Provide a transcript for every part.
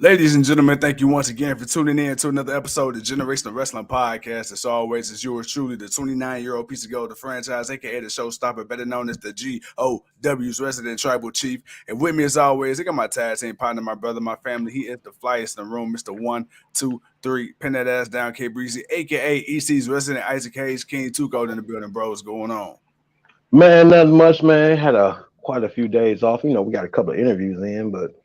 Ladies and gentlemen, thank you once again for tuning in to another episode of the Generational Wrestling Podcast. As always, it's yours truly, the 29-year-old piece of gold, the franchise, aka the showstopper, better known as the GOW's resident tribal chief. And with me, as always, I got my tag team partner, my brother, my family. He is the flyest in the room, Mr. 1, 2, 3, pin that ass down, K Breezy, aka EC's resident Isaac Hayes, King 2 Gold in the building, bro. What's going on? Man, nothing much, man. Had quite a few days off. We got a couple of interviews in, but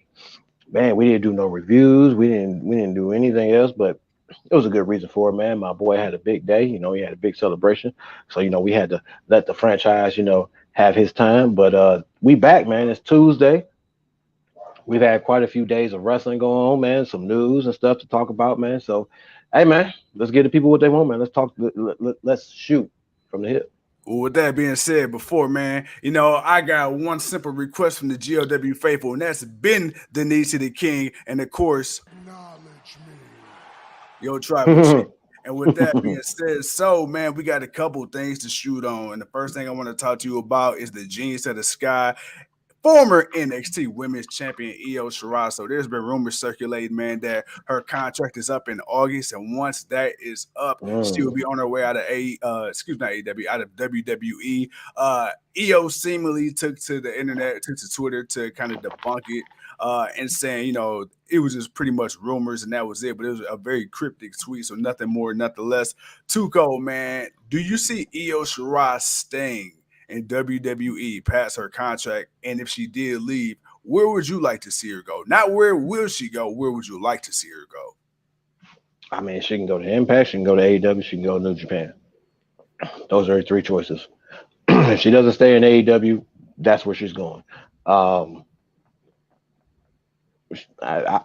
man, we didn't do no reviews. We didn't do anything else, but it was a good reason for it, man. My boy had a big day. He had a big celebration. So, we had to let the franchise, have his time. But we back, man. It's Tuesday. We've had quite a few days of wrestling going on, man. Some news and stuff to talk about, man. So, hey, man, let's get the people what they want, man. Let's talk. Let's shoot from the hip. Well, with that being said, man, I got one simple request from the GOW faithful, and that's been the knees to the king, and of course, acknowledge me, your tribal chief. And with that being said, man, we got a couple things to shoot on, and the first thing I want to talk to you about is the Genius of the Sky, former NXT Women's Champion Io Shirai. So there's been rumors circulating, man, that her contract is up in August, and once that is up, she will be on her way out of out of WWE. Io seemingly took to the internet, took to Twitter to kind of debunk it, and saying, it was just pretty much rumors and that was it. But it was a very cryptic tweet, so nothing more, nothing less. Tuco, man, do you see Io Shirai staying in WWE past her contract? And if she did leave, where would you like to see her go? Not where will she go, where would you like to see her go? I mean, she can go to Impact, she can go to AEW, she can go to New Japan. Those are her three choices. If she doesn't stay in AEW, that's where she's going. I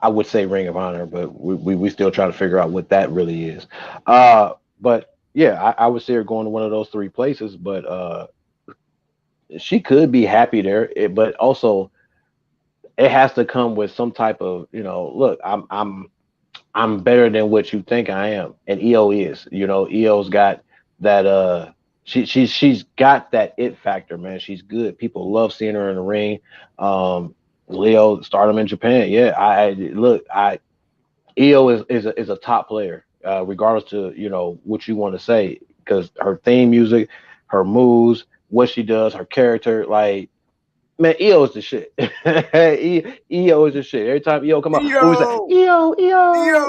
would say Ring of Honor, but we still try to figure out what that really is. But yeah, I would see her going to one of those three places, but she could be happy there, but also it has to come with some type of, look, I'm better than what you think I am, and Io is. Io's got that. She's got that it factor, man. She's good. People love seeing her in the ring. Leo stardom in Japan. Yeah, Io is a top player, regardless to what you want to say, because her theme music, her moves, what she does, her character, like, man, Io is the shit. Io is the shit. Every time Io come out, we say Io,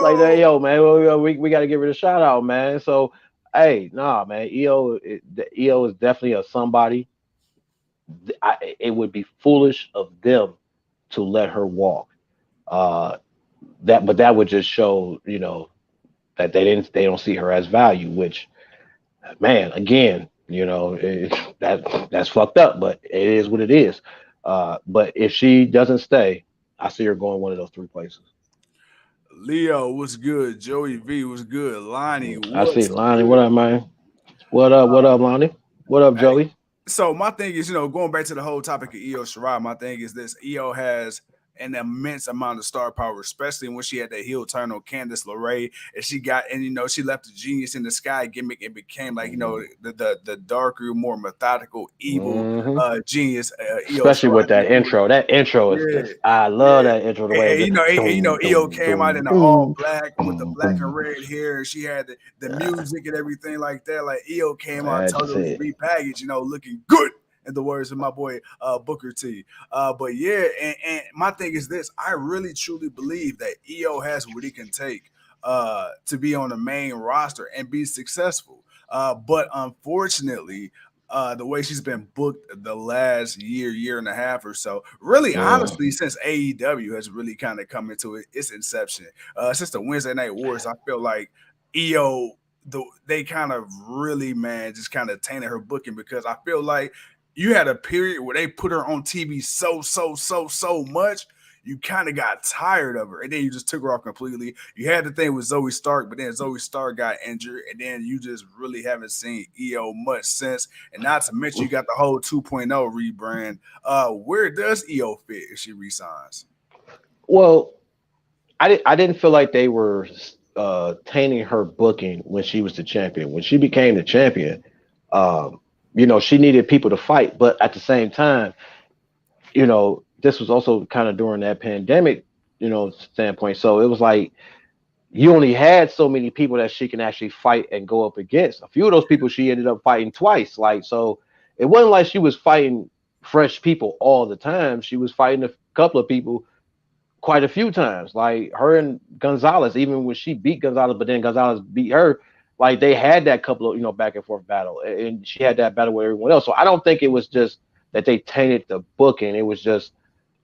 like that. Yo, man, we got to give her a shout out, man. So, hey, nah, man, Io is definitely a somebody. It would be foolish of them to let her walk. But that would just show, that they don't see her as value. Which, man, again, that's fucked up, but it is what it is. But if she doesn't stay, I see her going one of those three places. Leo, what's good? Joey V, what's good? Lonnie, I see Lonnie. What up, man? What up, Lonnie? What up, Joey? So my thing is, going back to the whole topic of Io Shirai, my thing is this: Io has an immense amount of star power, especially when she had that heel turn on Candice LeRae, and she she left the Genius in the Sky gimmick and became like, the darker, more methodical, evil genius. Especially with that intro. That intro is I love that intro. The way Io came out in the all black with the black and red hair, and she had the music and everything like that. Like, Io came out totally repackaged, looking good, in the words of my boy Booker T. But yeah, and my thing is this: I really truly believe that Io has what it can take to be on the main roster and be successful. But unfortunately, the way she's been booked the last year and a half or so, really, honestly, since AEW has really kind of come into its inception, since the Wednesday Night Wars, I feel like Io, they kind of really, man, just kind of tainted her booking, because I feel like you had a period where they put her on TV so much, you kind of got tired of her, and then you just took her off completely. You had the thing with Zoe Stark, but then Zoe Stark got injured, and then you just really haven't seen Io much since. And not to mention, you got the whole 2.0 rebrand. Where does Io fit if she resigns? Well, I didn't feel like they were tainting her booking when she was the champion. When she became the champion, she needed people to fight, but at the same time, this was also kind of during that pandemic standpoint. So it was like you only had so many people that she can actually fight and go up against. A few of those people she ended up fighting twice. Like, so it wasn't like she was fighting fresh people all the time. She was fighting a couple of people quite a few times. Like her and Gonzalez, even when she beat Gonzalez, but then Gonzalez beat her, like they had that couple of, back and forth battle. And she had that battle with everyone else. So I don't think it was just that they tainted the booking. It was just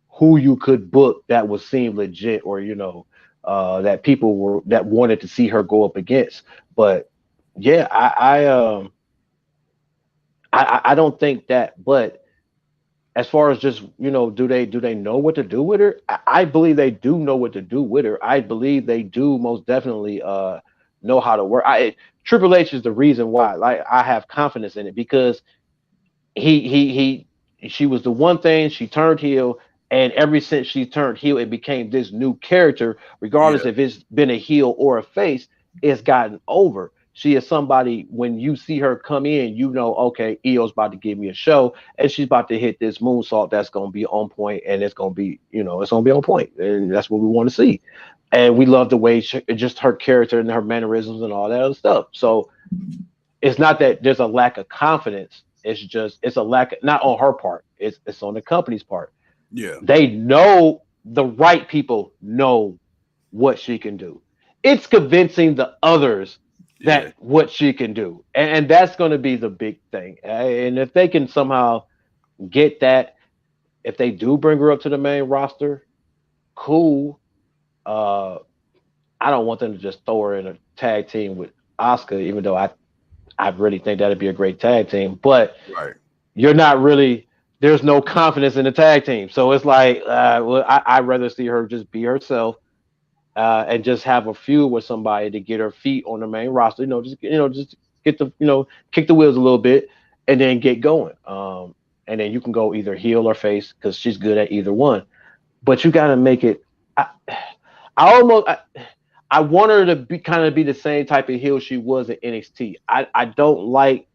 who you could book that would seem legit, or that people were that wanted to see her go up against. But yeah, I don't think that. But as far as just do they know what to do with her? I believe they do know what to do with her. I believe they do most definitely know how to work. Triple H is the reason why. Like I have confidence in it because she was the one thing. She turned heel, and ever since she turned heel, it became this new character. Regardless Yeah, if it's been a heel or a face, it's gotten over. She is somebody, when you see her come in, okay, Io's about to give me a show, and she's about to hit this moonsault that's going to be on point, and it's going to be, it's going to be on point, and that's what we want to see. And we love the way just her character and her mannerisms and all that other stuff. So it's not that there's a lack of confidence. It's a lack not on her part. It's on the company's part. yeah, They know the right people know what she can do. It's convincing the others yeah. that what she can do, and that's going to be the big thing. And if they can somehow get that, if they do bring her up to the main roster, cool. Uh, I don't want them to just throw her in a tag team with Oscar, even though I really think that'd be a great tag team. But Right. you're not really. There's no confidence in the tag team, so it's like, well, I'd rather see her just be herself, and just have a feud with somebody to get her feet on the main roster. Just get the kick the wheels a little bit, and then get going. And then you can go either heel or face because she's good at either one. But you got to make it. I, I almost. I want her to be kind of be the same type of heel she was at NXT. I don't like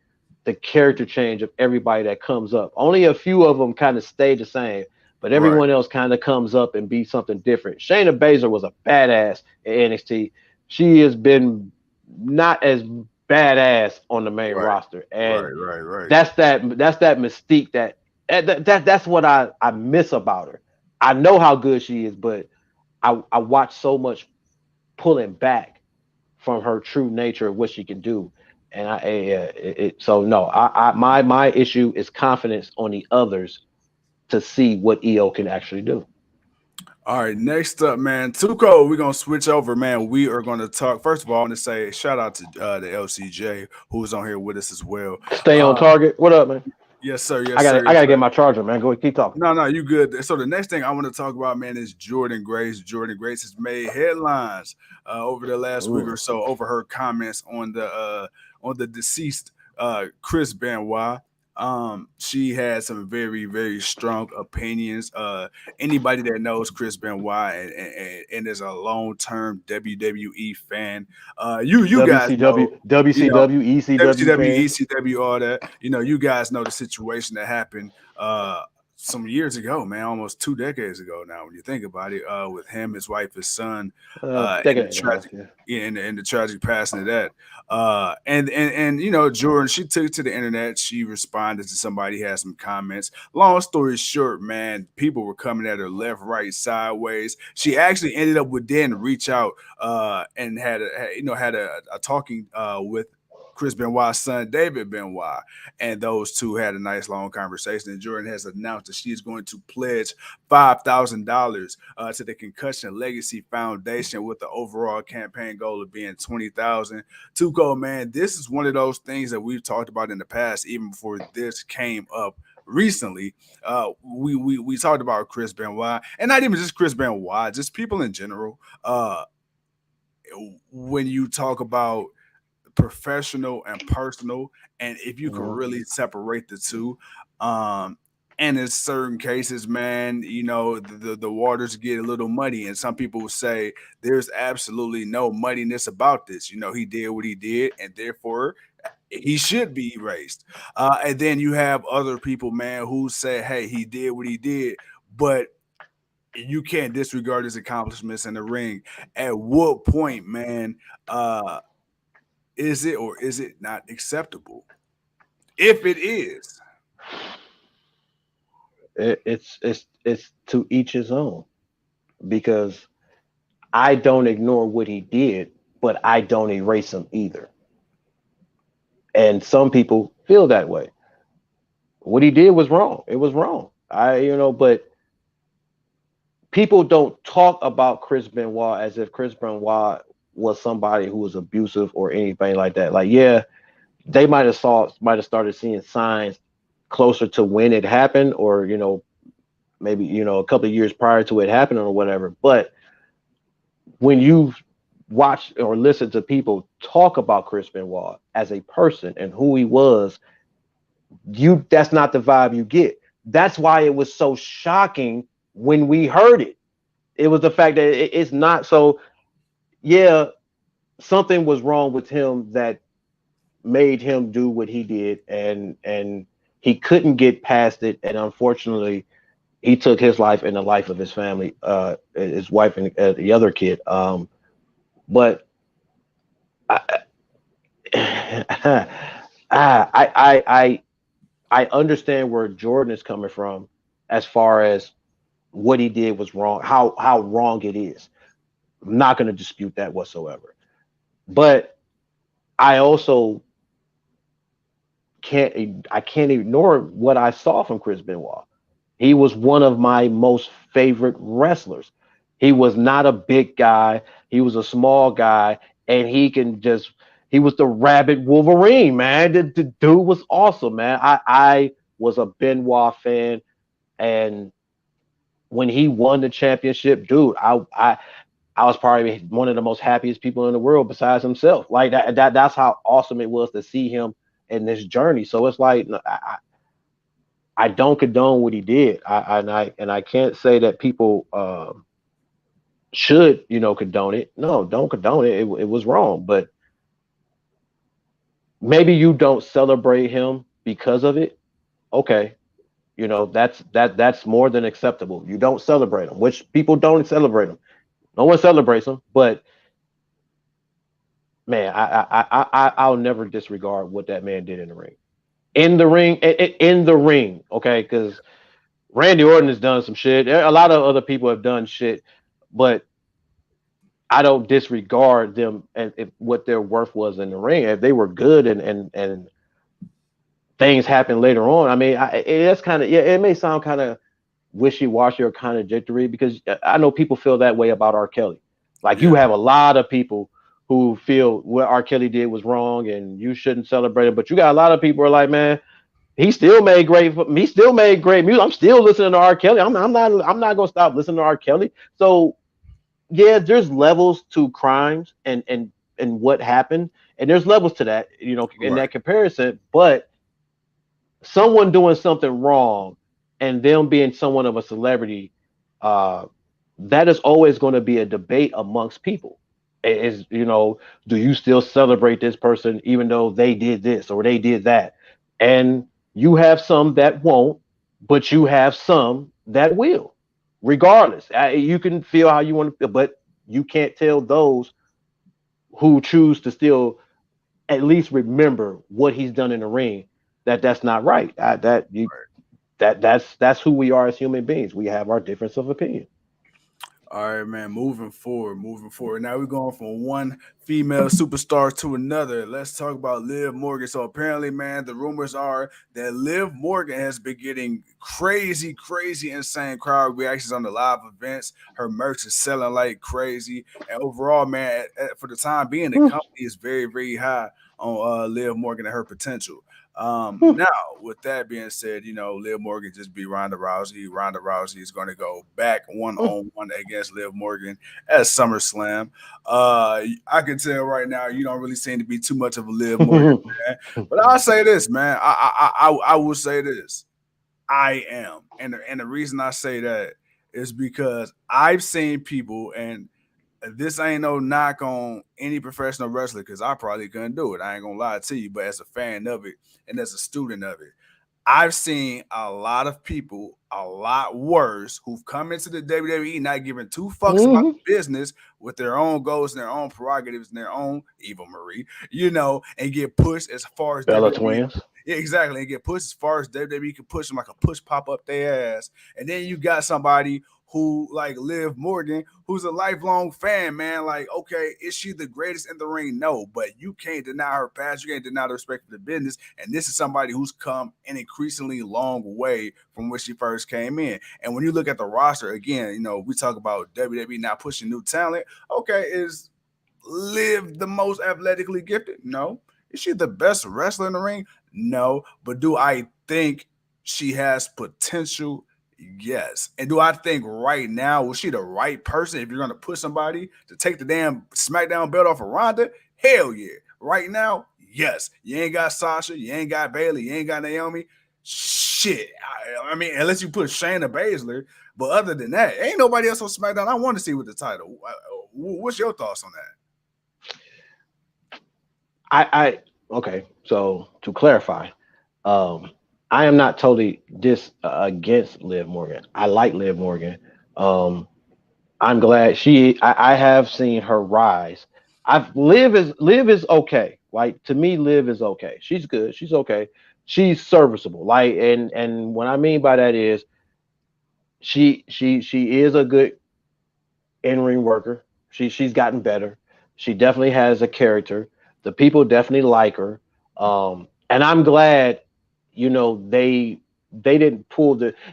the character change of everybody that comes up. Only a few of them kind of stay the same, but Right. everyone else kind of comes up and be something different. Shayna Baszler was a badass at NXT. She has been not as badass on the main Right. roster, and Right. Right. Right. that's that mystique that's what I miss about her. I know how good she is, but I watch so much pulling back from her true nature of what she can do. And so no, my issue is confidence on the others to see what EO can actually do. All right, next up, man, Tuco, we're gonna switch over, man. We are gonna talk. First of all, I want to say shout out to the LCJ who's on here with us as well. Stay on Uh, target. What up, man? yes, sir. I Yes, got sir. to I Yes, gotta get sir. my charger, man. Go keep talking. No, no, you good. So the next thing I want to talk about, man, is Jordan Grace. Jordan Grace has made headlines over the last week or Ooh. so over her comments on the deceased Chris Benoit. She had some very, very strong opinions. Anybody that knows Chris Benoit and is a long term WWE fan, you guys know, WCW, you know, WCW, ECW WCW, fan. ECW, all that. You guys know the situation that happened some years ago, man, almost 2 decades ago now. When you think about it, with him, his wife, his son, and the Decade and a half, tragic, yeah. and the tragic passing of that. And Jordan, she took to the internet. She responded to somebody, had some comments. Long story short, man, people were coming at her left, right, sideways. She actually ended up with then reach out and had a talking with Chris Benoit's son, David Benoit, and those two had a nice long conversation. And Jordan has announced that she is going to pledge $5,000 to the Concussion Legacy Foundation, with the overall campaign goal of being 20,000. Tuco, man, this is one of those things that we've talked about in the past, even before this came up recently. We talked about Chris Benoit, and not even just Chris Benoit, just people in general. When you talk about professional and personal, and if you can Mhm. really separate the two, um and in certain cases, man, the waters get a little muddy, and some people will say there's absolutely no muddiness about this. He did what he did, and therefore he should be erased. And then you have other people, man, who say, hey, he did what he did, but you can't disregard his accomplishments in the ring. At what point, man, is it or is it not acceptable? If it is, it's to each his own, because I don't ignore what he did, but I don't erase him either. And some people feel that way. What he did was wrong. It was wrong. But people don't talk about Chris Benoit as if Chris Benoit was somebody who was abusive or anything like that. Like, yeah, they might have started seeing signs closer to when it happened, or maybe a couple of years prior to it happening or whatever. But when you watch or listen to people talk about Chris Benoit as a person and who he was, that's not the vibe you get. That's why it was so shocking when we heard it. It was the fact that it's not so. Yeah, something was wrong with him that made him do what he did, and he couldn't get past it, and unfortunately he took his life and the life of his family, his wife and the other kid. But I, I understand where Jordan is coming from as far as what he did was wrong, how wrong it is. I'm not going to dispute that whatsoever. But I also can't ignore what I saw from Chris Benoit. He was one of my most favorite wrestlers. He was not a big guy. He was a small guy, and he was the rabbit Wolverine, man. The dude was awesome, man. I was a Benoit fan, and when he won the championship, dude, I was probably one of the most happiest people in the world besides himself. Like that's how awesome it was to see him in this journey. So it's like I don't condone what he did. I can't say that people should condone it. No, don't condone it. It was wrong, but maybe you don't celebrate him because of it. Okay, that's more than acceptable. You don't celebrate him, which people don't celebrate him. No one celebrates him, but man, I'll never disregard what that man did in the ring. In the ring, okay, because Randy Orton has done some shit. A lot of other people have done shit, but I don't disregard them and what their worth was in the ring. If they were good and things happen later on, I mean, it's kind of, yeah, it may sound kind of wishy-washy or contradictory, because I know people feel that way about R. Kelly. Like, you have a lot of people who feel what R. Kelly did was wrong and you shouldn't celebrate it, but you got a lot of people who are like, man, he still made great music. I'm still listening to R. Kelly. I'm not gonna stop listening to R. Kelly. So yeah, there's levels to crimes and what happened, and there's levels to that, in that comparison. But someone doing something wrong and them being someone of a celebrity, that is always going to be a debate amongst people. Is do you still celebrate this person even though they did this or they did that? And you have some that won't, but you have some that will, regardless. You can feel how you want to feel, but you can't tell those who choose to still at least remember what he's done in the ring that's not right. That's who we are as human beings. We have our difference of opinion. All right, man. Moving forward. Now we're going from one female superstar to another. Let's talk about Liv Morgan. So apparently, man, the rumors are that Liv Morgan has been getting crazy, insane crowd reactions on the live events. Her merch is selling like crazy, and overall, man, for the time being, the company is very, very high on Liv Morgan and her potential. Now, with that being said, Liv Morgan just beat Ronda Rousey. Ronda Rousey is going to go back 1-on-1 against Liv Morgan at SummerSlam. I can tell right now you don't really seem to be too much of a Liv Morgan fan, but I'll say this, man. I will say this. I am, and the reason I say that is because I've seen people, and this ain't no knock on any professional wrestler, because I probably couldn't do it. I ain't gonna lie to you, but as a fan of it and as a student of it, I've seen a lot of people a lot worse who've come into the WWE not giving two fucks about the business with their own goals and their own prerogatives and their own Eva Marie, and get pushed as far as Bella WWE. Twins. Yeah, exactly. And get pushed as far as WWE can push them like a push pop up their ass. And then you got somebody who like Liv Morgan, who's a lifelong fan, man. Like, okay, is she the greatest in the ring? No, but you can't deny her past. You can't deny the respect for the business. And this is somebody who's come an increasingly long way from where she first came in. And when you look at the roster, again, we talk about WWE not pushing new talent. Okay, is Liv the most athletically gifted? No. Is she the best wrestler in the ring? No. But do I think she has potential? Yes. And do I think right now, was she the right person if you're going to put somebody to take the damn SmackDown belt off of Ronda? Hell yeah. Right now, yes. You ain't got Sasha. You ain't got Bayley. You ain't got Naomi. Shit. I mean, unless you put Shayna Baszler. But other than that, ain't nobody else on SmackDown I want to see with the title. What's your thoughts on that? Okay. So to clarify, I am not totally against Liv Morgan. I like Liv Morgan. I'm glad I have seen her rise. Liv is okay. Like, to me, Liv is okay. She's good. She's okay. She's serviceable. Like, and what I mean by that is she is a good in-ring worker. She's gotten better. She definitely has a character. The people definitely like her. And I'm glad, they didn't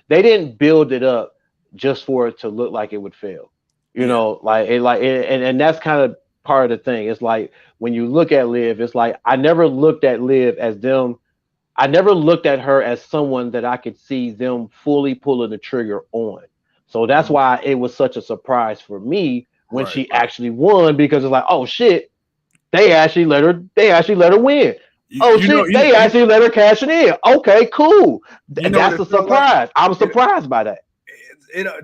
they didn't build it up just for it to look like it would fail. And that's kind of part of the thing. It's like when you look at Liv, it's like I never looked at Liv as them. I never looked at her as someone that I could see them fully pulling the trigger on. So that's why it was such a surprise for me when she actually won, because it's like, oh shit, they actually let her win. They actually let her cash it in. Okay, cool. That's a surprise. I'm surprised by that.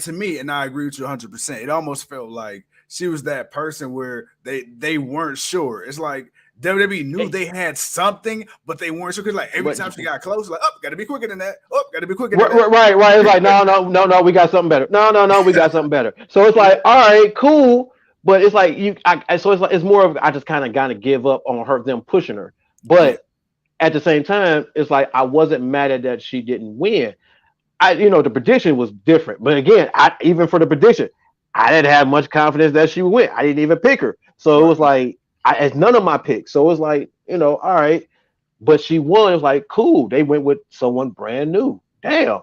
To me, and I agree with you 100%. It almost felt like she was that person where they weren't sure. It's like WWE knew they had something, but they weren't sure, because like every time she got close, like, got to be quicker than that. Got to be quicker than that. Right. It's like, no, we got something better. No, we got something better. So it's like, all right, cool. But it's like so it's like it's more of I just kind of give up on them pushing her. But at the same time, it's like I wasn't mad at that she didn't win. The prediction was different. But again, even for the prediction, I didn't have much confidence that she would win. I didn't even pick her. So it was like it's none of my picks. So it was like, all right. But she won. It was like, cool. They went with someone brand new. Damn.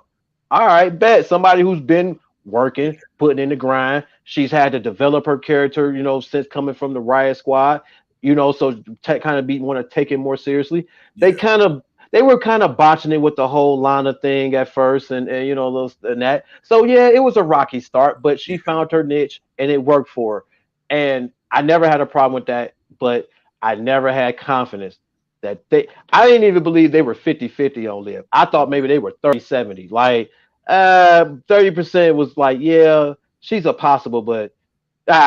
All right, bet. Somebody who's been working, putting in the grind. She's had to develop her character, since coming from the Riot Squad, so kind of want to take it more seriously. Yeah. They were kind of botching it with the whole Lana thing at first, and that. So yeah, it was a rocky start, but she found her niche and it worked for her. And I never had a problem with that, but I never had confidence that I didn't even believe they were 50-50 on Liv. I thought maybe they were 30-70. Like 30% was like, yeah, she's a possible, but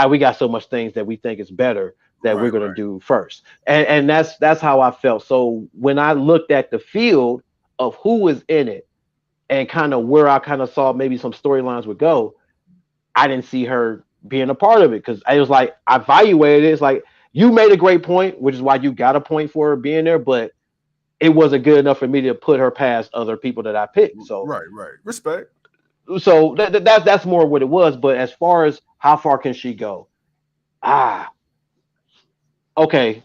we got so much things that we think is better that we're going to do first. And that's how I felt. So when I looked at the field of who was in it and kind of where I kind of saw maybe some storylines would go, I didn't see her being a part of it, because I was like, I evaluated it. It's like, you made a great point, which is why you got a point for her being there, but it wasn't good enough for me to put her past other people that I picked. So right. Respect. So that's more what it was. But as far as how far can she go? Okay.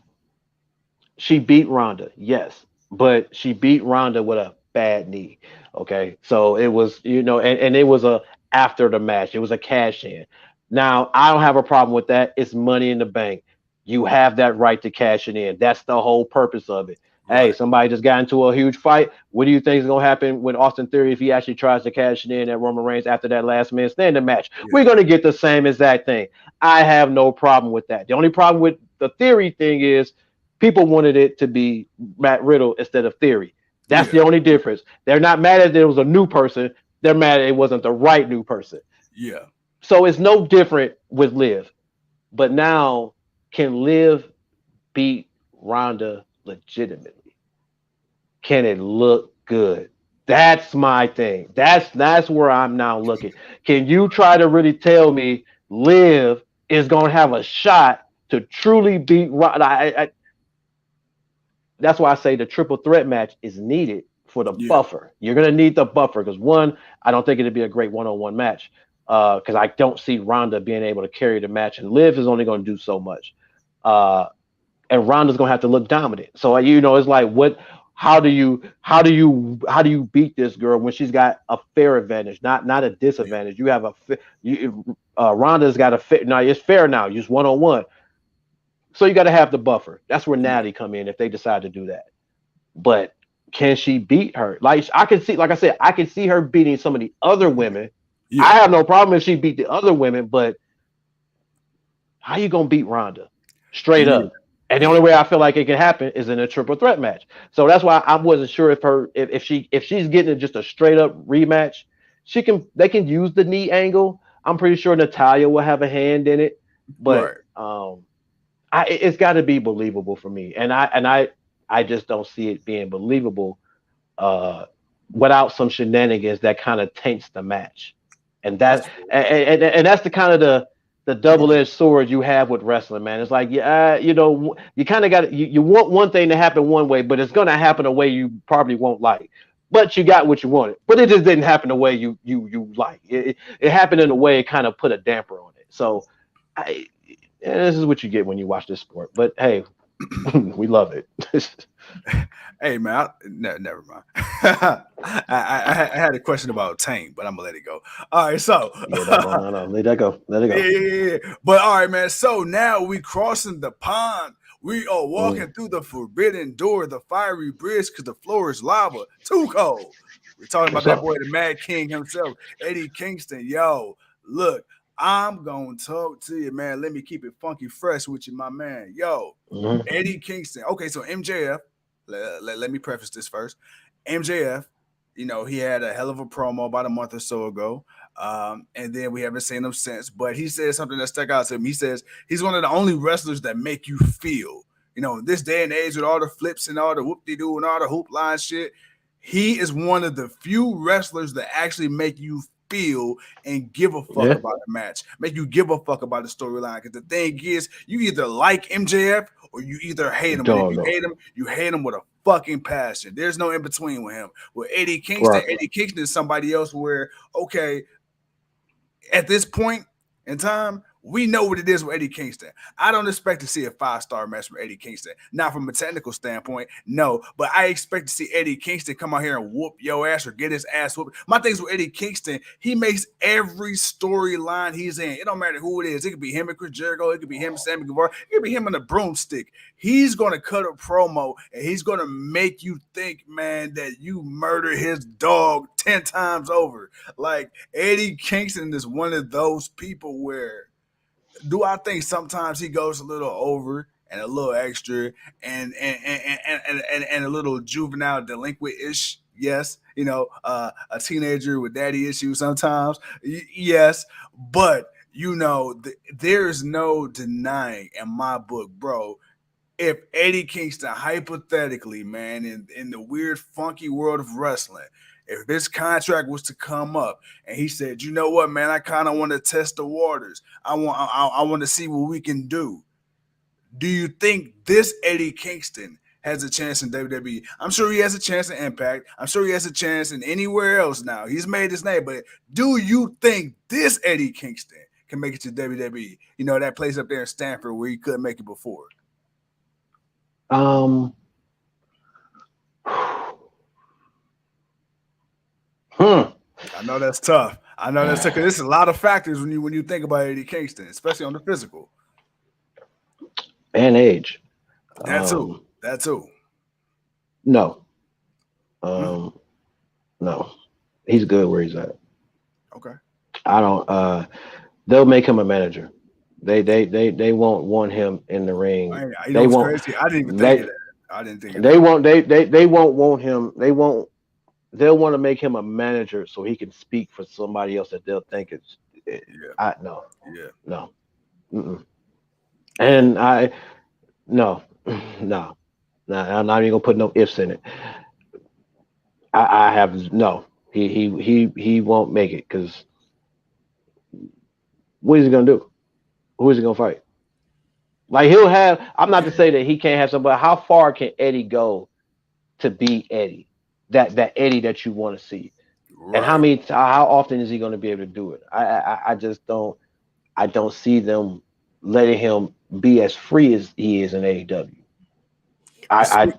She beat Ronda, yes, but she beat Ronda with a bad knee. Okay. So it was, and it was after the match. It was a cash in. Now, I don't have a problem with that. It's Money in the Bank. You have that right to cash it in. That's the whole purpose of it. Right. Hey, somebody just got into a huge fight. What do you think is going to happen with Austin Theory if he actually tries to cash it in at Roman Reigns after that last minute standing match? Yeah. We're going to get the same exact thing. I have no problem with that. The only problem with the Theory thing is people wanted it to be Matt Riddle instead of Theory. That's the only difference. They're not mad at it was a new person. They're mad it wasn't the right new person. Yeah. So it's no different with Liv. But now, can Liv beat Ronda legitimately? Can it look good? That's my thing. That's where I'm now looking. Can you try to really tell me Liv is going to have a shot to truly beat Ronda? That's why I say the triple threat match is needed for the buffer. You're going to need the buffer because one, I don't think it'd be a great one-on-one match because I don't see Ronda being able to carry the match, and Liv is only going to do so much. And Ronda's gonna have to look dominant. So it's like what? How do you beat this girl when she's got a fair advantage, not a disadvantage? You have Ronda's got a fair. Now it's fair now, just 1-on-1. So you got to have the buffer. That's where Natty come in if they decide to do that. But can she beat her? Like I can see, like I said, I can see her beating some of the other women. I have no problem if she beat the other women, but how you gonna beat Ronda straight up? And the only way I feel like it can happen is in a triple threat match. So that's why I wasn't sure if she's getting just a straight up rematch, they can use the knee angle. I'm pretty sure Natalya will have a hand in it, but it's got to be believable for me, and I just don't see it being believable without some shenanigans that kind of taints the match, and that's the kind of the double-edged sword you have with wrestling, man. It's like, you kind of got you want one thing to happen one way, but it's going to happen a way you probably won't like. But you got what you wanted, but it just didn't happen the way you like. It happened in a way it kind of put a damper on it. So, this is what you get when you watch this sport. But hey, we love it. Hey man, never mind. I had a question about Tame, but I'm gonna let it go. All right, so no, let that go. Yeah. But all right, man. So now we crossing the pond. We are walking through the forbidden door, the fiery bridge, because the floor is lava, too cold. We're talking about that boy, the Mad King himself, Eddie Kingston. Yo, look, I'm gonna talk to you, man. Let me keep it funky fresh with you, my man. Yo, Eddie Kingston. Okay, so MJF. Let me preface this first. MJF, he had a hell of a promo about a month or so ago. And then we haven't seen him since. But he said something that stuck out to him. He says he's one of the only wrestlers that make you feel. In this day and age with all the flips and all the whoop-de-doo and all the hoop line shit, he is one of the few wrestlers that actually make you feel and give a fuck about the match, make you give a fuck about the storyline. Because the thing is, you either like MJF or you either hate him. And if you hate him with a fucking passion. There's no in between with him. With Eddie Kingston, Eddie Kingston is somebody else where, okay, at this point in time, we know what it is with Eddie Kingston. I don't expect to see a 5-star match from Eddie Kingston. Not from a technical standpoint, no. But I expect to see Eddie Kingston come out here and whoop your ass or get his ass whooped. My thing's with Eddie Kingston, he makes every storyline he's in. It don't matter who it is. It could be him and Chris Jericho. It could be him and Sammy Guevara. It could be him and a broomstick. He's going to cut a promo, and he's going to make you think, man, that you murder his dog 10 times over. Like, Eddie Kingston is one of those people where, do I think sometimes he goes a little over and a little extra and a little juvenile delinquent-ish? Yes. A teenager with daddy issues sometimes. Yes. But, there's no denying in my book, bro, if Eddie Kingston, hypothetically, man, in the weird, funky world of wrestling, if this contract was to come up and he said, you know what, man, I kind of want to test the waters. I want to see what we can do. Do you think this Eddie Kingston has a chance in WWE? I'm sure he has a chance in Impact. I'm sure he has a chance in anywhere else now. He's made his name, but do you think this Eddie Kingston can make it to WWE? That place up there in Stanford where he couldn't make it before. I know that's tough. Because there's a lot of factors when you think about Eddie Kingston, especially on the physical and age. That too. No. No. He's good where he's at. Okay. I don't. They'll make him a manager. They won't want him in the ring. They won't. Crazy? I didn't even think of that. I didn't think of they won't. They won't want him. They won't. They'll want to make him a manager so he can speak for somebody else that they'll think it's. No. Yeah. No. Mm-mm. And no. I'm not even gonna put no ifs in it. I have no. He won't make it because what is he gonna do? Who is he gonna fight? Like he'll have. I'm not to say that he can't have somebody. How far can Eddie go to beat Eddie? That Eddie that you want to see, and Right. how often is he going to be able to do it? I just don't. I don't see them letting him be as free as he is in AEW. I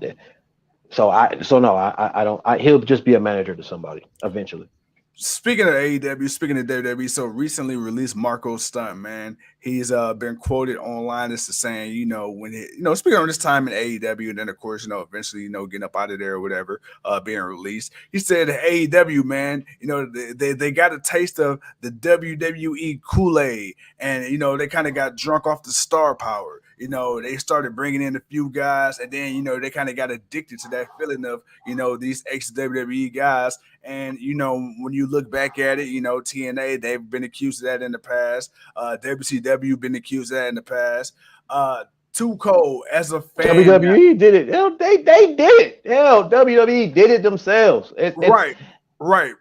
so no. I don't. He'll just be a manager to somebody eventually. Speaking of AEW, speaking of WWE, so recently released Marco Stunt, man. He's been quoted online as to saying, when he, speaking on his time in AEW, and then of course, eventually, getting up out of there or whatever, being released. He said AEW, man, they got a taste of the WWE Kool-Aid, and they kind of got drunk off the star power. They started bringing in a few guys, and then they kind of got addicted to that feeling of these ex WWE guys. And when you look back at it, TNA, they've been accused of that in the past. WCW been accused of that in the past. Too Cold as a fan. WWE did it. Hell, they did it. Hell, WWE did it themselves. Right.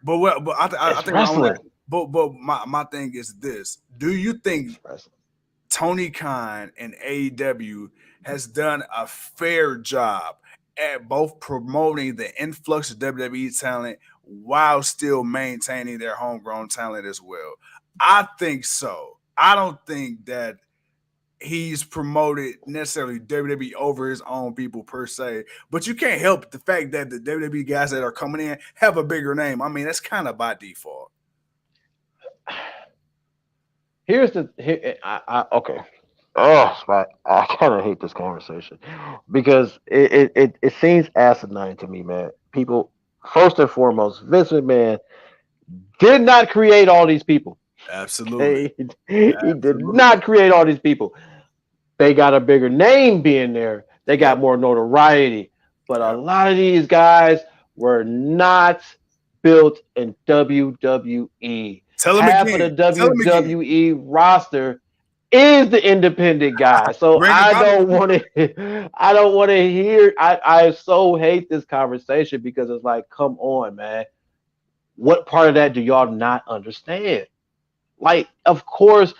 But I think wrestling. But my thing is this: do you think Tony Khan and AEW has done a fair job at both promoting the influx of WWE talent while still maintaining their homegrown talent as well? I think so. I don't think that he's promoted necessarily WWE over his own people per se, but you can't help the fact that the WWE guys that are coming in have a bigger name. I mean, that's kind of by default. Here's the okay. Oh, I kind of hate this conversation because it seems asinine to me, man. People, first and foremost, Vince McMahon did not create all these people. Absolutely. He did not create all these people. They got a bigger name being there. They got more notoriety. But a lot of these guys were not built in WWE. Half of the WWE roster is the independent guy. So I don't want to hear. I so hate this conversation because it's like, come on, man. What part of that do y'all not understand? Like, of course,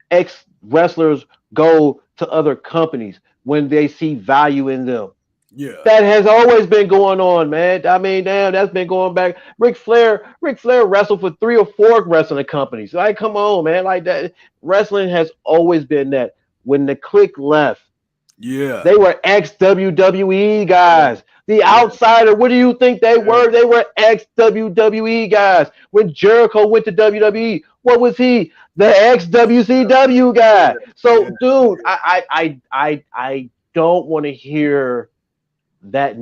ex wrestlers go to other companies when they see value in them. Yeah, that has always been going on, man. I mean, damn, that's been going back. Ric Flair wrestled for 3 or 4 wrestling companies. Like, come on, man. Like that, wrestling has always been that. When the Clique left, they were ex WWE guys. The Outsider, what do you think they were? They were ex WWE guys. When Jericho went to WWE, what was he? The ex WCW guy. So, dude, I don't want to hear that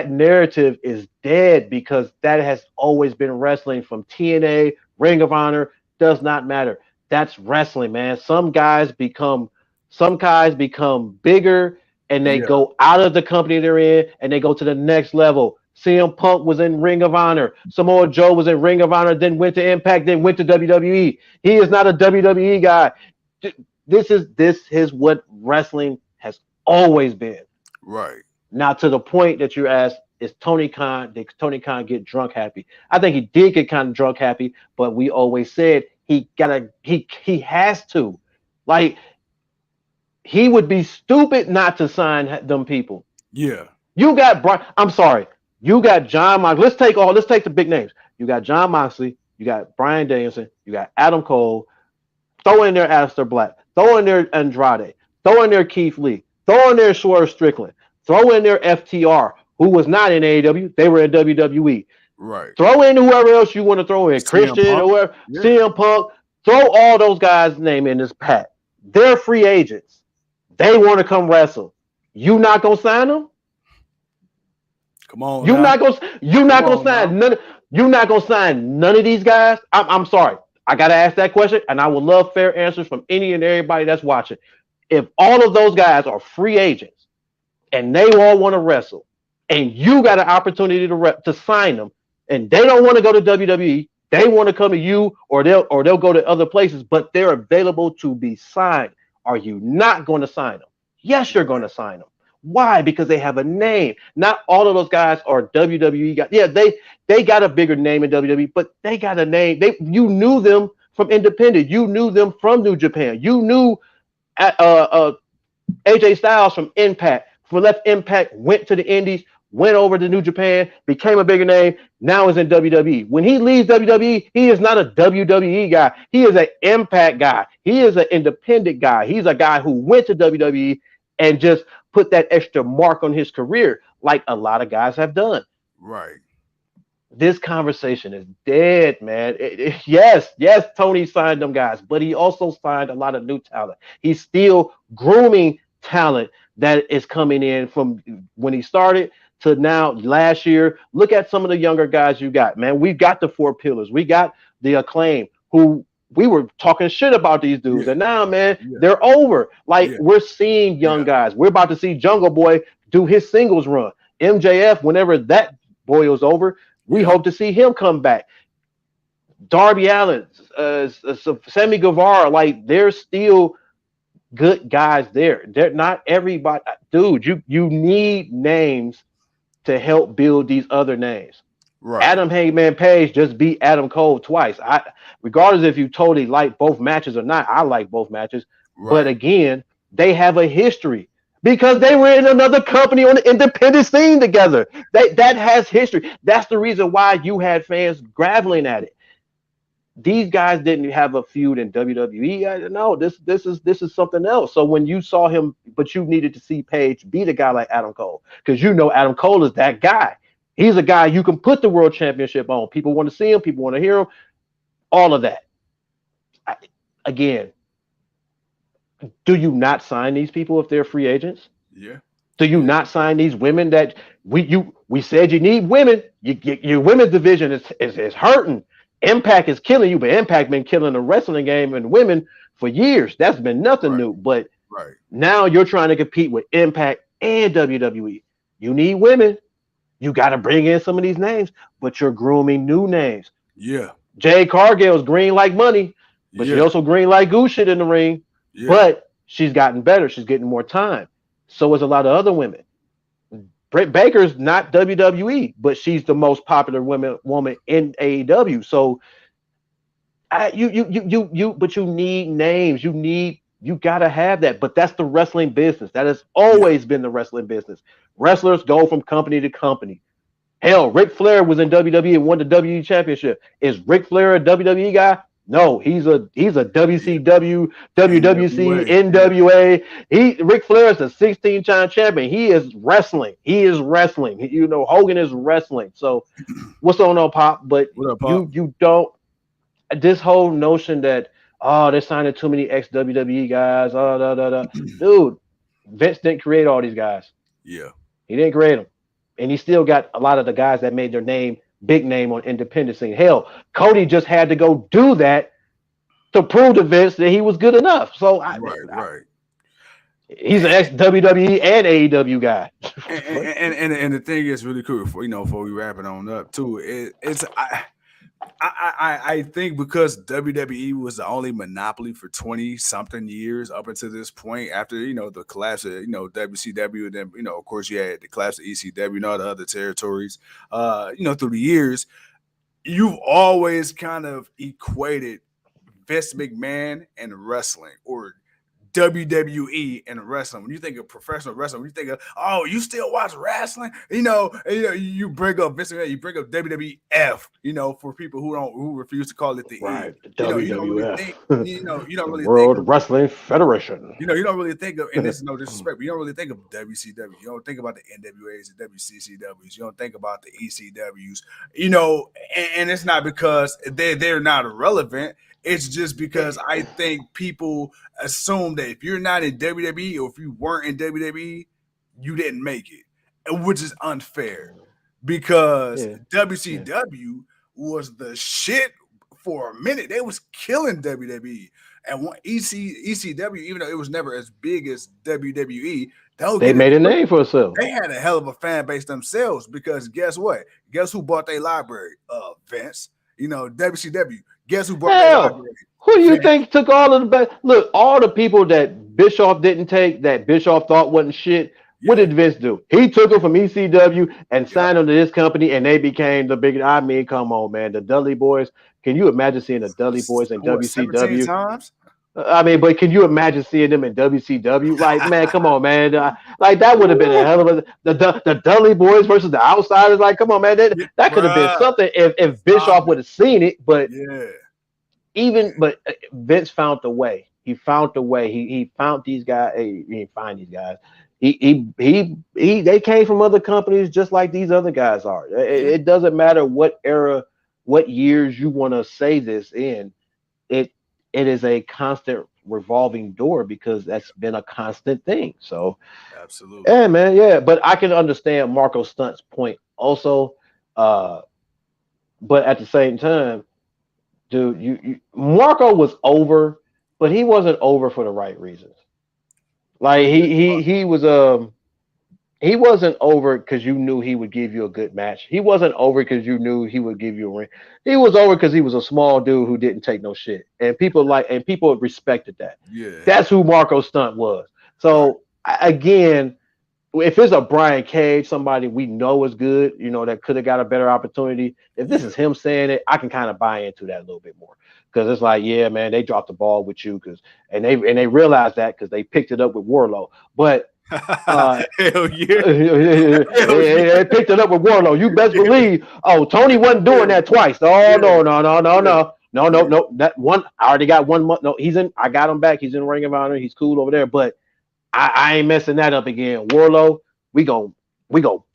narrative is dead because that has always been wrestling from TNA, Ring of Honor, does not matter. That's wrestling, man. Some guys become bigger and they go out of the company they're in and they go to the next level. CM Punk was in Ring of Honor. Samoa Joe was in Ring of Honor, then went to Impact, then went to WWE. He is not a WWE guy. This is what wrestling has always been. Right. Now, to the point that you asked, did Tony Khan get drunk happy? I think he did get kind of drunk happy, but we always said he has to. Like, he would be stupid not to sign them people. Yeah. You got you got John Moxley. Let's take the big names. You got John Moxley, you got Bryan Danielson, you got Adam Cole. Throw in there Aleister Black. Throw in there Andrade. Throw in there Keith Lee. Throw in there Swerve Strickland. Throw in there FTR, who was not in AEW. They were in WWE. Right. Throw in whoever else you want to throw in. Christian or whoever. Yeah. CM Punk. Throw all those guys' name in this pack. They're free agents. They want to come wrestle. You not going to sign them? Come on. You're not going to sign none. You're not going to sign none of these guys? I'm sorry. I got to ask that question, and I would love fair answers from any and everybody that's watching. If all of those guys are free agents, and they all want to wrestle, and you got an opportunity to sign them, and they don't want to go to WWE, they want to come to you, or they'll go to other places, but they're available to be signed. Are you not going to sign them? Yes, you're going to sign them. Why? Because they have a name. Not all of those guys are WWE guys. Yeah, they got a bigger name in WWE, but they got a name. You knew them from independent. You knew them from New Japan. You knew AJ Styles from Impact. For left Impact, went to the Indies, went over to New Japan, became a bigger name, now is in WWE. When he leaves WWE, he is not a WWE guy. He is an Impact guy. He is an independent guy. He's a guy who went to WWE and just put that extra mark on his career, like a lot of guys have done. Right. This conversation is dead, man. Yes, Tony signed them guys, but he also signed a lot of new talent. He's still grooming talent that is coming in from when he started to now last year. Look at some of the younger guys you got, man. We've got the Four Pillars. We got the Acclaim, who we were talking shit about these dudes. And now, man, they're over. Like, we're seeing young guys. We're about to see Jungle Boy do his singles run. MJF, whenever that boy was over, we hope to see him come back. Darby Allin, Sammy Guevara, like, they're still good guys there. They're not everybody. Dude, you need names to help build these other names. Right. Adam Hangman Page just beat Adam Cole twice. Regardless if you totally like both matches or not, I like both matches. Right. But again, they have a history because they were in another company on the independent scene together. That has history. That's the reason why you had fans graveling at it. These guys didn't have a feud in WWE. No, this is something else. So when you saw him, but you needed to see Page beat a guy like Adam Cole, because you know Adam Cole is that guy. He's a guy you can put the world championship on. People want to see him. People want to hear him. All of that. Again, do you not sign these people if they're free agents? Yeah. Do you not sign these women that we said you need women? Your women's division is hurting. Impact is killing you, but Impact been killing the wrestling game and women for years. That's been nothing new. But now you're trying to compete with Impact and WWE. You need women. You got to bring in some of these names, but you're grooming new names. Yeah. Jade Cargill's green like money, but she also green like goose shit in the ring. Yeah. But she's gotten better. She's getting more time. So is a lot of other women. Britt Baker's not WWE, but she's the most popular woman in AEW. So but you need names. You gotta have that. But that's the wrestling business. That has always been the wrestling business. Wrestlers go from company to company. Hell, Ric Flair was in WWE and won the WWE championship. Is Ric Flair a WWE guy? No, he's a WCW, WWC, NWA. Ric Flair is a 16-time champion. He is wrestling. Hogan is wrestling. So what's on Pop? But what up, Pop? You don't. This whole notion that they're signing too many ex-WWE guys. Dude, Vince didn't create all these guys. Yeah, he didn't create them, and he still got a lot of the guys that made their name. Big name on independent scene. Hell, Cody just had to go do that to prove to Vince that he was good enough. So he's an ex-WWE and AEW guy. and the thing is really cool before we wrap it on up too. I think because WWE was the only monopoly for 20-something years up until this point, after the collapse of WCW, and then of course you had the collapse of ECW and all the other territories. Through the years, you've always kind of equated Vince McMahon and wrestling, or WWE and wrestling. When you think of professional wrestling, when you think of, you still watch wrestling, you bring up Vince McMahon, you bring up WWF, for people who refuse to call it the WWF. You don't really think World Wrestling Federation. You don't really think of, and this is no disrespect, but you don't really think of WCW. You don't think about the NWAs, the WCCWs. You don't think about the ECWs. And it's not because they're not irrelevant. It's just because I think people assume that if you're not in WWE, or if you weren't in WWE, you didn't make it, which is unfair, because WCW was the shit for a minute. They was killing WWE, and ECW, even though it was never as big as WWE, they made a name for themselves. They had a hell of a fan base themselves, because guess what? Guess who bought their library? Vince. WCW. Guess who brought their library? Who do you think took all of the best? Look, all the people that Bischoff didn't take, that Bischoff thought wasn't shit, What did Vince do? He took him from ECW and signed him to this company, and they became the big. I mean, come on, man. The Dudley Boys. Can you imagine seeing the Dudley Boys in WCW? 17 times? I mean, but can you imagine seeing them in WCW? Like, man, come on, man. Like that would have been a hell of a the Dudley Boys versus the Outsiders. Like, come on, man. That could have been something if Bischoff would have seen it. But Vince found the way. He found the way. He found these guys. He didn't find these guys. They came from other companies just like these other guys are. It doesn't matter what era, what years you want to say this in. It is a constant revolving door because that's been a constant thing. So absolutely. Yeah, man, yeah. But I can understand Marco Stunt's point also. But at the same time, dude, Marco was over, but he wasn't over for the right reasons. Like he wasn't over because you knew he would give you a good match. He wasn't over because you knew he would give you a ring. He was over because he was a small dude who didn't take no shit, and people respected that. Yeah, that's who Marco Stunt was. So again, if it's a Brian Cage, somebody we know is good, that could have got a better opportunity. If this is him saying it, I can kind of buy into that a little bit more because it's like, yeah, man, they dropped the ball with you and they realized that because they picked it up with Warlow, but. Hell yeah. They picked it up with Warlow. You best believe. Oh, Tony wasn't doing that twice. Oh, no. That one, I already got 1 month. No, I got him back. He's in Ring of Honor. He's cool over there. But I ain't messing that up again. Warlow, we gonna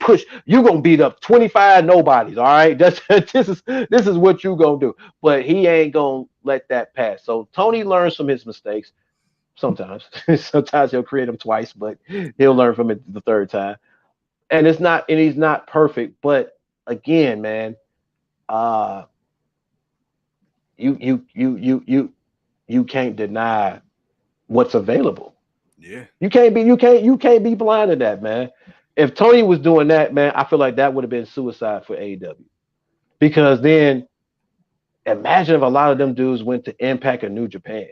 push. You gonna beat up 25 nobodies. All right. This is what you gonna do. But he ain't gonna let that pass. So Tony learns from his mistakes. Sometimes he'll create them twice, but he'll learn from it the third time. And he's not perfect, but again, man, you can't deny what's available. Yeah, you can't be blind to that, man. If Tony was doing that, man, I feel like that would have been suicide for AEW, because then imagine if a lot of them dudes went to Impact or New Japan.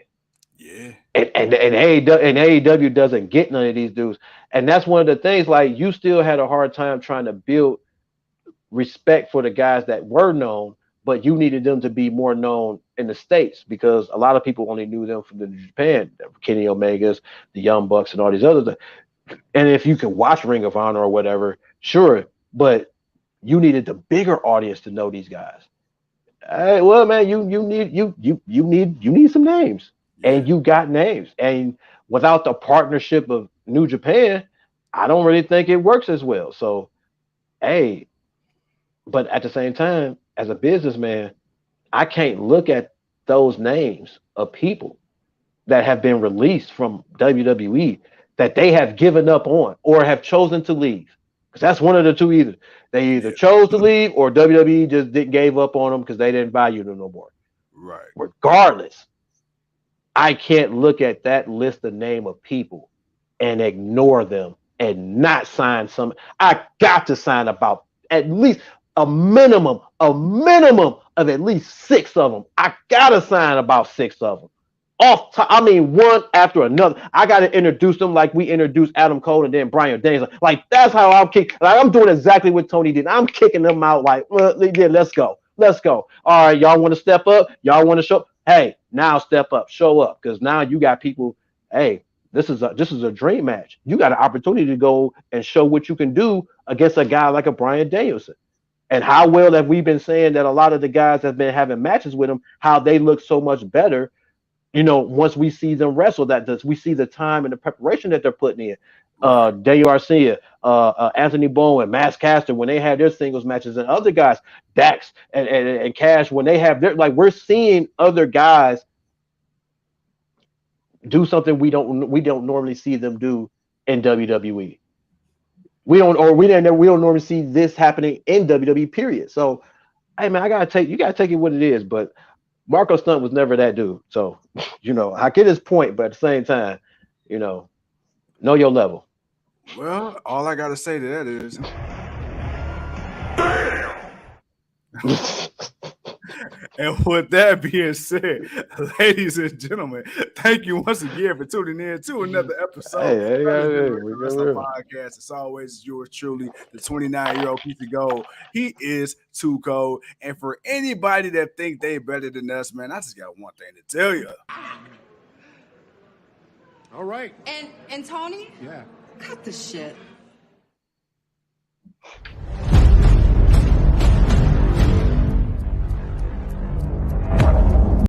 Yeah. And AEW doesn't get none of these dudes. And that's one of the things, like, you still had a hard time trying to build respect for the guys that were known, but you needed them to be more known in the States because a lot of people only knew them from the Japan, Kenny Omegas, the Young Bucks, and all these others. And if you could watch Ring of Honor or whatever, sure, but you needed the bigger audience to know these guys. Well, man, you need some names. And you got names. And without the partnership of New Japan, I don't really think it works as well. So, but at the same time, as a businessman, I can't look at those names of people that have been released from WWE that they have given up on or have chosen to leave. Because that's one of the two either. They either chose to leave or WWE just gave up on them because they didn't value them no more. Right. Regardless, I can't look at that list of name of people and ignore them and not sign some. I got to sign about at least a minimum of at least 6 of them. I got to sign about 6 of them. One after another. I got to introduce them like we introduced Adam Cole and then Bryan Danielson. Like, that's how I'm kicking. Like, I'm doing exactly what Tony did. I'm kicking them out like, yeah, let's go. All right, y'all want to step up? Y'all want to show? Hey, now step up, show up, because now you got people. Hey, this is a dream match. You got an opportunity to go and show what you can do against a guy like a Bryan Danielson. And how well have we been saying that a lot of the guys have been having matches with him, how they look so much better, once we see them wrestle, we see the time and the preparation that they're putting in. Daniel Garcia, Anthony Bowen, Max Caster, when they have their singles matches, and other guys, Dax and Cash, when they have their, like, we're seeing other guys do something we don't normally see them do in WWE. We don't normally see this happening in WWE, period. So, hey man, you gotta take it what it is, but Marco Stunt was never that dude. So, I get his point, but at the same time, know your level. Well, all I gotta say to that is, And with that being said, ladies and gentlemen, thank you once again for tuning in to another episode of the Wrestling Podcast. As always, yours truly, the 29-year-old piece of gold. He is too cold. And for anybody that think they better than us, man, I just got one thing to tell you. All right. And Tony? Yeah. Cut the shit.